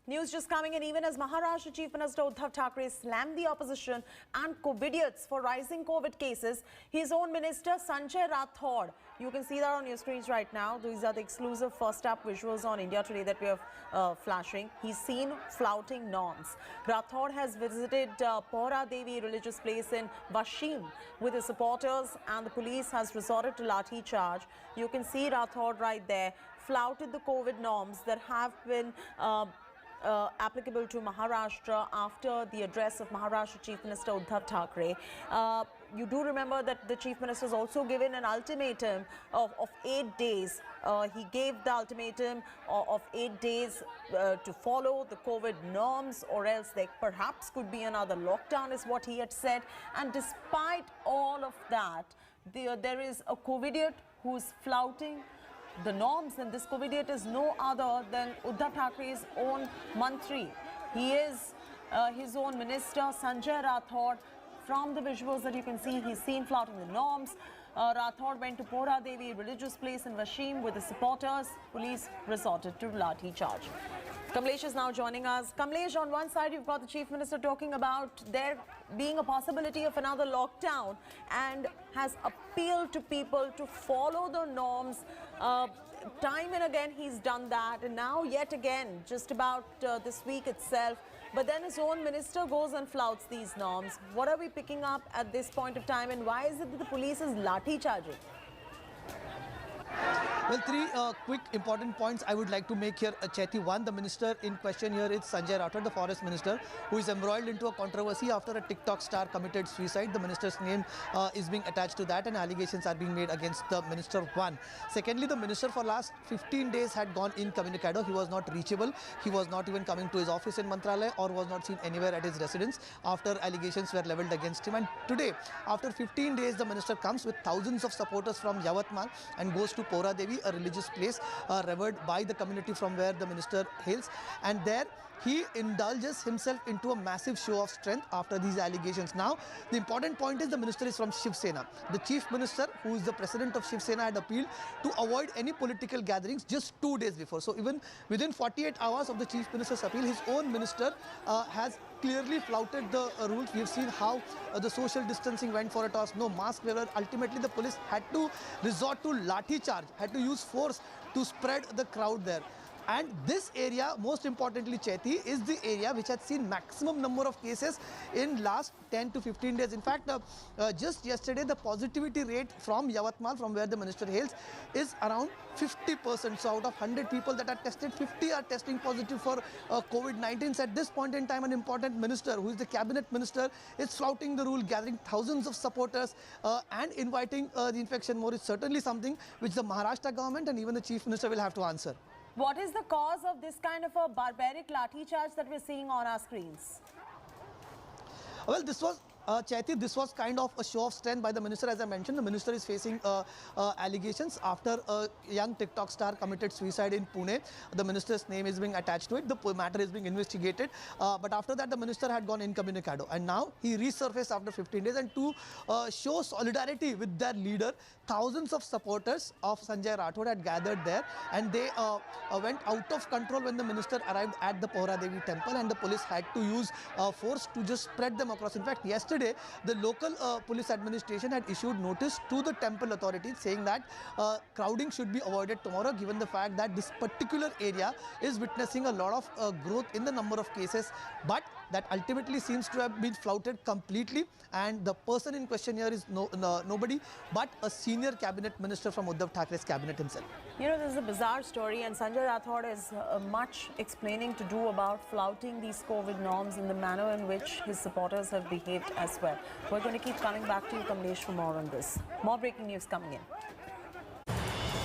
News just coming in, even as Maharashtra Chief Minister Uddhav Thackeray slammed the opposition and COVIDiots for rising COVID cases, his own minister Sanjay Rathod, you can see that on your screens right now. These are the exclusive first up visuals on India Today that we are flashing. He's seen flouting norms. Rathod has visited Pohra Devi religious place in Washim with his supporters, and the police has resorted to lathi charge. You can see Rathod right there flouted the COVID norms that have been applicable to Maharashtra after the address of Maharashtra Chief Minister Uddhav Thackeray. You do remember that the Chief Minister has also given an ultimatum of 8 days. He gave the ultimatum of 8 days to follow the COVID norms, or else there perhaps could be another lockdown, is what he had said. And despite all of that, there is a COVIDiot who's flouting the norms, and this COVIDiot is no other than Uddhav Thackeray's own Mantri. He is his own minister, Sanjay Rathod. From the visuals that you can see, he's seen flouting the norms. Rathod went to Pohra Devi religious place in Washim with his supporters. Police resorted to lathi charge. Kamlesh is now joining us. Kamlesh, on one side you've got the Chief Minister talking about there being a possibility of another lockdown and has appealed to people to follow the norms. Time and again he's done that, and now yet again just about this week itself. But then his own minister goes and flouts these norms. What are we picking up at this point of time, and why is it that the police is lathi charging? Well, three quick important points I would like to make here, Chaiti. One, the minister in question here is Sanjay Rathod, the forest minister, who is embroiled into a controversy after a TikTok star committed suicide. The minister's name is being attached to that, and allegations are being made against the minister. One. Secondly, the minister for last 15 days had gone incommunicado. He was not reachable. He was not even coming to his office in Mantralaya, or was not seen anywhere at his residence after allegations were leveled against him. And today, after 15 days, the minister comes with thousands of supporters from Yavatmal and goes to Pohra Devi, a religious place revered by the community from where the minister hails, and there he indulges himself into a massive show of strength after these allegations. Now, the important point is the minister is from Shiv Sena. The chief minister, who is the president of Shiv Sena, had appealed to avoid any political gatherings just 2 days before. So even within 48 hours of the chief minister's appeal, his own minister has clearly flouted the rules. We have seen how the social distancing went for a toss, no mask wearer. Ultimately, the police had to resort to lathi charge, had to use force to spread the crowd there. And this area, most importantly, Chaiti, is the area which has seen maximum number of cases in last 10 to 15 days. In fact, just yesterday, the positivity rate from Yavatmal, from where the minister hails, is around 50%. So out of 100 people that are tested, 50 are testing positive for COVID-19. So at this point in time, an important minister, who is the cabinet minister, is flouting the rule, gathering thousands of supporters and inviting the infection more, is certainly something which the Maharashtra government and even the chief minister will have to answer. What is the cause of this kind of a barbaric lathi charge that we're seeing on our screens? Well, this was Chaiti, this was kind of a show of strength by the minister. As I mentioned, the minister is facing allegations after a young TikTok star committed suicide in Pune. The minister's name is being attached to it. The matter is being investigated. But after that, the minister had gone incommunicado. And now he resurfaced after 15 days. And to show solidarity with their leader, thousands of supporters of Sanjay Rathod had gathered there. And they went out of control when the minister arrived at the Pohra Devi temple. And the police had to use force to just spread them across. In fact, yesterday, the local police administration had issued notice to the temple authorities saying that crowding should be avoided tomorrow, given the fact that this particular area is witnessing a lot of growth in the number of cases, but that ultimately seems to have been flouted completely. And the person in question here is nobody but a senior cabinet minister from Uddhav Thackeray's cabinet himself. You know, this is a bizarre story, and Sanjay Rathod is much explaining to do about flouting these COVID norms in the manner in which his supporters have behaved as well. We're going to keep coming back to you, Kamlesh, for more on this. More breaking news coming in.